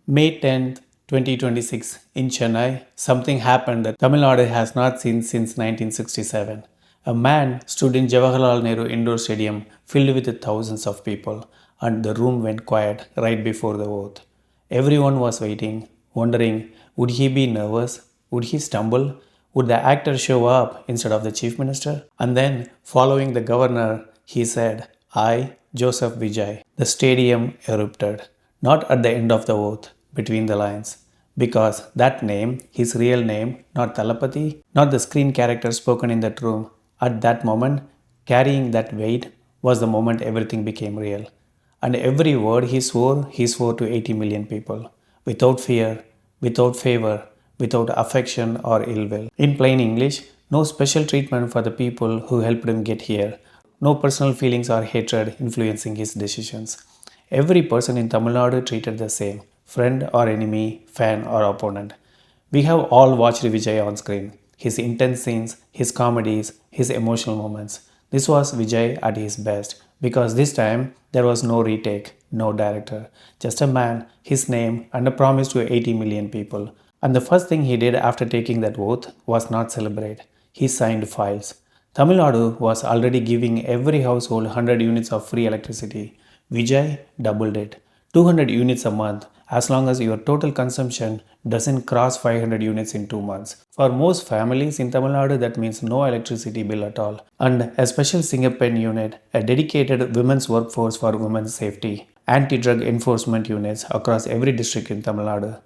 May 10th, 2026, in Chennai, something happened that Tamil Nadu has not seen since 1967. A man stood in Jawaharlal Nehru Indoor Stadium filled with thousands of people, and the room went quiet right before the oath. Everyone was waiting, wondering would he be nervous? Would he stumble? Would the actor show up instead of the chief minister? And then, following the governor, he said, I, Joseph Vijay. The stadium erupted, not at the end of the oath, between the lines. Because that name, his real name, not Thalapathy, not the screen character spoken in that room, at that moment, carrying that weight, was the moment everything became real. And every word he swore to 80 million people, without fear, without favor, without affection or ill will. In plain English, no special treatment for the people who helped him get here, no personal feelings or hatred influencing his decisions. Every person in Tamil Nadu treated the same, friend or enemy, fan or opponent. We have all watched Vijay on screen, his intense scenes, his comedies, his emotional moments. This was Vijay at his best because this time there was no retake, no director, just a man, his name, and a promise to 80 million people. And the first thing he did after taking that oath was not celebrate. He signed files. Tamil Nadu was already giving every household 100 units of free electricity. Vijay doubled it. 200 units a month as long as your total consumption doesn't cross 500 units in 2 months. For most families in Tamil Nadu, that means no electricity bill at all. And a special Singapen unit, a dedicated women's workforce for women's safety, anti-drug enforcement units across every district in Tamil Nadu.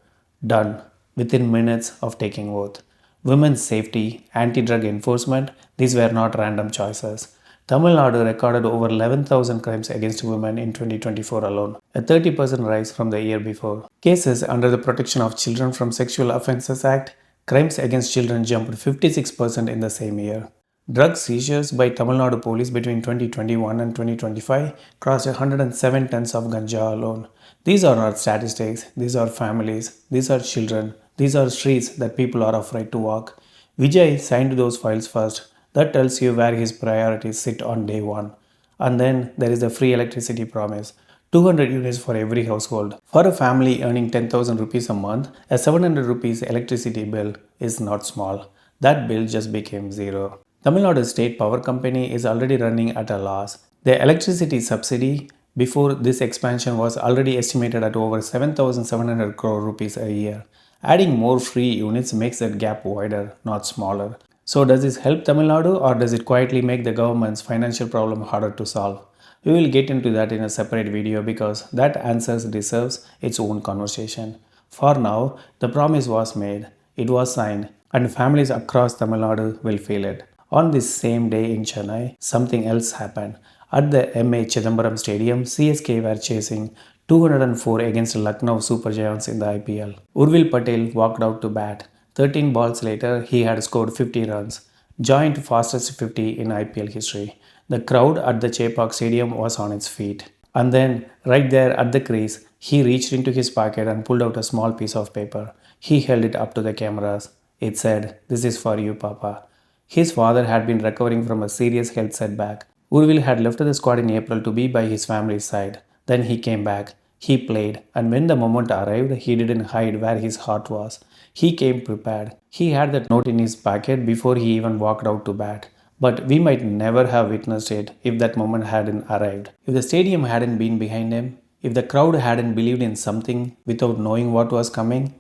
Done within minutes of taking oath. Women's safety, anti-drug enforcement, these were not random choices. Tamil Nadu recorded over 11,000 crimes against women in 2024 alone, a 30% rise from the year before. Cases under the Protection of Children from Sexual Offences Act, crimes against children jumped 56% in the same year. Drug seizures by Tamil Nadu police between 2021 and 2025 crossed 107 tons of ganja alone. These are not statistics, these are families, these are children, these are streets that people are afraid to walk. Vijay signed those files first. That tells you where his priorities sit on day one. And then there is the free electricity promise. 200 units for every household. For a family earning 10,000 rupees a month, a 700 rupees electricity bill is not small. That bill just became zero. Tamil Nadu State Power Company is already running at a loss. The electricity subsidy before this expansion was already estimated at over 7,700 crore rupees a year. Adding more free units makes that gap wider, not smaller. So, does this help Tamil Nadu or does it quietly make the government's financial problem harder to solve? We will get into that in a separate video because that answer deserves its own conversation. For now, the promise was made, it was signed, and families across Tamil Nadu will feel it. On this same day in Chennai, something else happened. At the M.A. Chidambaram Stadium, CSK were chasing 204 against Lucknow Super Giants in the IPL. Urvil Patel walked out to bat. 13 balls later, he had scored 50 runs, joint fastest 50 in IPL history. The crowd at the Chepauk Stadium was on its feet. And then, right there at the crease, he reached into his pocket and pulled out a small piece of paper. He held it up to the cameras. It said, "This is for you, Papa." His father had been recovering from a serious health setback. Urvil had left the squad in April to be by his family's side. Then he came back. He played, and when the moment arrived, he didn't hide where his heart was. He came prepared. He had that note in his pocket before he even walked out to bat. But we might never have witnessed it if that moment hadn't arrived. If the stadium hadn't been behind him, if the crowd hadn't believed in something without knowing what was coming,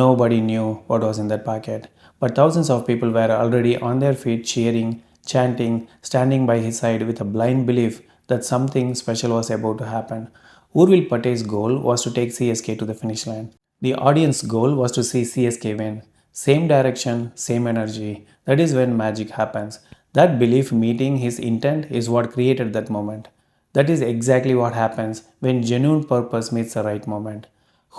nobody knew what was in that packet. But thousands of people were already on their feet cheering, chanting, standing by his side with a blind belief that something special was about to happen. Urvil Patel's goal was to take CSK to the finish line. The audience goal was to see CSK win. Same direction, same energy. That is when magic happens. That belief meeting his intent is what created that moment. That is exactly what happens when genuine purpose meets the right moment.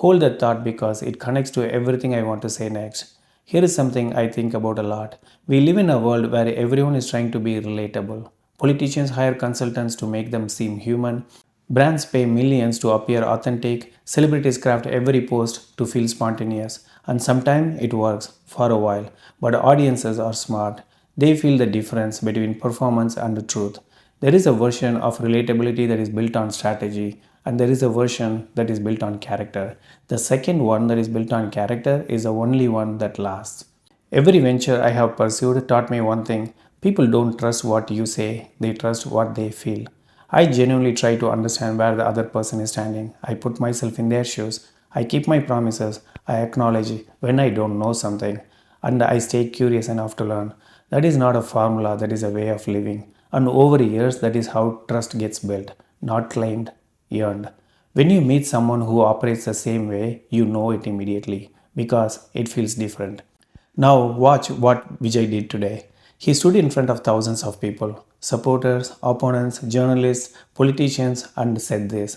Hold that thought because it connects to everything I want to say next. Here is something I think about a lot. We live in a world where everyone is trying to be relatable. Politicians hire consultants to make them seem human. Brands pay millions to appear authentic. Celebrities craft every post to feel spontaneous. And sometimes it works for a while. But audiences are smart. They feel the difference between performance and the truth. There is a version of relatability that is built on strategy, and there is a version that is built on character. The second one that is built on character is the only one that lasts. Every venture I have pursued taught me one thing: people don't trust what you say, they trust what they feel. I genuinely try to understand where the other person is standing. I put myself in their shoes. I keep my promises. I acknowledge when I don't know something. And I stay curious enough to learn. That is not a formula, that is a way of living. And over years, that is how trust gets built, not claimed, earned. When you meet someone who operates the same way, you know it immediately because it feels different. Now, watch what Vijay did today. He stood in front of thousands of people, supporters, opponents, journalists, politicians, and said this: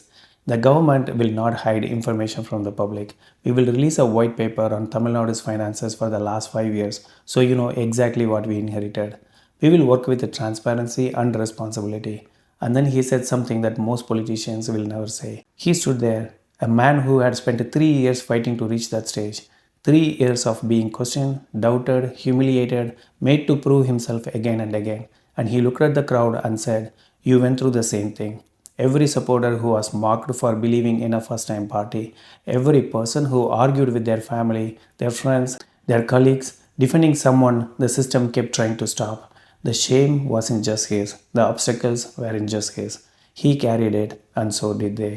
the government will not hide information from the public. We will release a white paper on Tamil Nadu's finances for the last 5 years so you know exactly what we inherited. We will work with transparency and responsibility. And then he said something that most politicians will never say. He stood there, a man who had spent 3 years fighting to reach that stage. 3 years of being questioned, doubted, humiliated, made to prove himself again and again. And he looked at the crowd and said, "You went through the same thing." Every supporter who was mocked for believing in a first time party, every person who argued with their family, their friends, their colleagues, defending someone the system kept trying to stop. The shame wasn't just his, the obstacles weren't just his. He carried it, and so did they.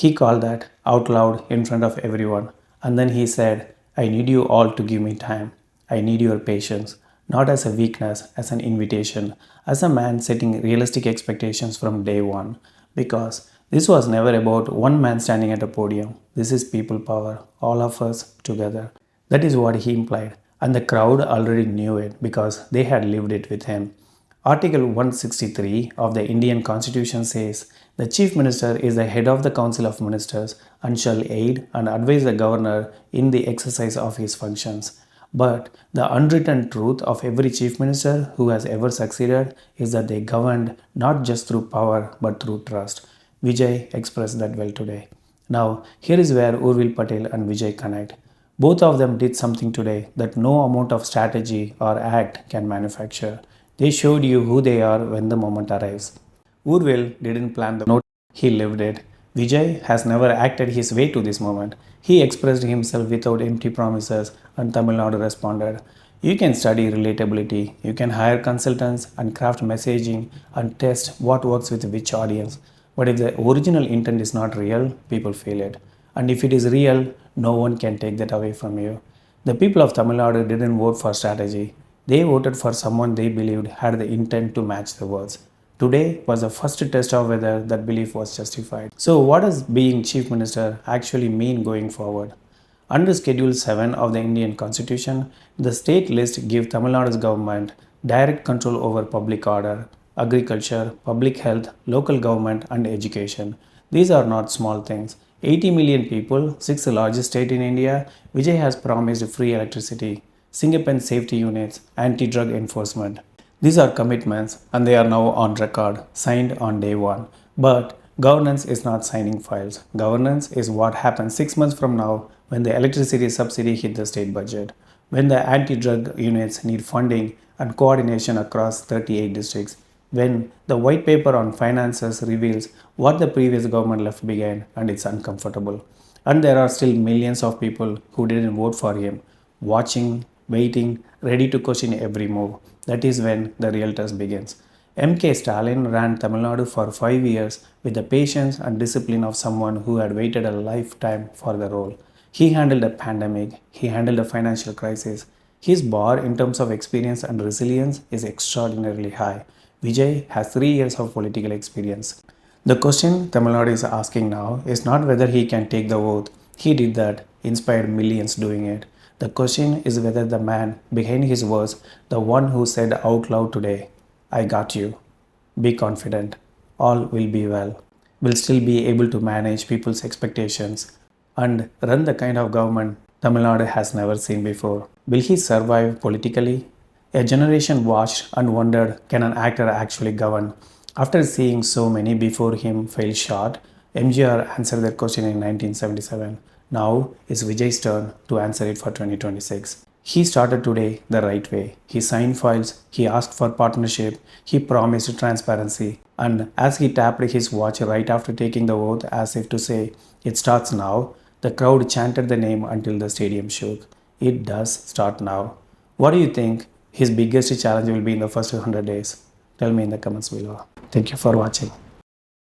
He called that out loud in front of everyone, and then he said, "I need you all to give me time. I need your patience, not as a weakness, as an invitation, as a man setting realistic expectations from day one." Because this was never about one man standing at a podium. This is people power, all of us together. That is what he implied, and the crowd already knew it because they had lived it with him. Article 163 of the Indian Constitution says the Chief Minister is the head of the Council of Ministers and shall aid and advise the Governor in the exercise of his functions. But the unwritten truth of every Chief Minister who has ever succeeded is that they governed not just through power but through trust. Vijay expressed that well today. Now, here is where Urvil Patel and Vijay connect. Both of them did something today that no amount of strategy or act can manufacture. They showed you who they are when the moment arrives. Urvil didn't plan the note, he lived it. Vijay has never acted his way to this moment. He expressed himself without empty promises, and Tamil Nadu responded. You can study relatability, you can hire consultants and craft messaging and test what works with which audience. But if the original intent is not real, people feel it. And if it is real, no one can take that away from you. The people of Tamil Nadu didn't vote for strategy. They voted for someone they believed had the intent to match the words. Today was the first test of whether that belief was justified. So, what does being Chief Minister actually mean going forward? Under Schedule 7 of the Indian Constitution, the state list gives Tamil Nadu's government direct control over public order, agriculture, public health, local government, and education. These are not small things. 80 million people, sixth largest state in India, Vijay has promised free electricity, Singapen safety units, anti-drug enforcement. These are commitments and they are now on record, signed on day one. But governance is not signing files. Governance is what happens 6 months from now when the electricity subsidy hit the state budget, when the anti-drug units need funding and coordination across 38 districts, when the white paper on finances reveals what the previous government left behind and it's uncomfortable. And there are still millions of people who didn't vote for him, watching, waiting, ready to question every move. That is when the real test begins. M.K. Stalin ran Tamil Nadu for 5 years with the patience and discipline of someone who had waited a lifetime for the role. He handled a pandemic, he handled a financial crisis. His bar in terms of experience and resilience is extraordinarily high. Vijay has 3 years of political experience. The question Tamil Nadu is asking now is not whether he can take the oath. He did that, inspired millions doing it. The question is whether the man behind his words, the one who said out loud today, "I got you, be confident, all will be well," will still be able to manage people's expectations and run the kind of government Tamil Nadu has never seen before. Will he survive politically? A generation watched and wondered, can an actor actually govern? After seeing so many before him fail short, MGR answered that question in 1977. Now it's Vijay's turn to answer it for 2026. He started today the right way. He signed files, he asked for partnership, he promised transparency, and as he tapped his watch right after taking the oath as if to say, "It starts now," the crowd chanted the name until the stadium shook. It does start now. What do you think his biggest challenge will be in the first 100 days? Tell me in the comments below. Thank you for watching.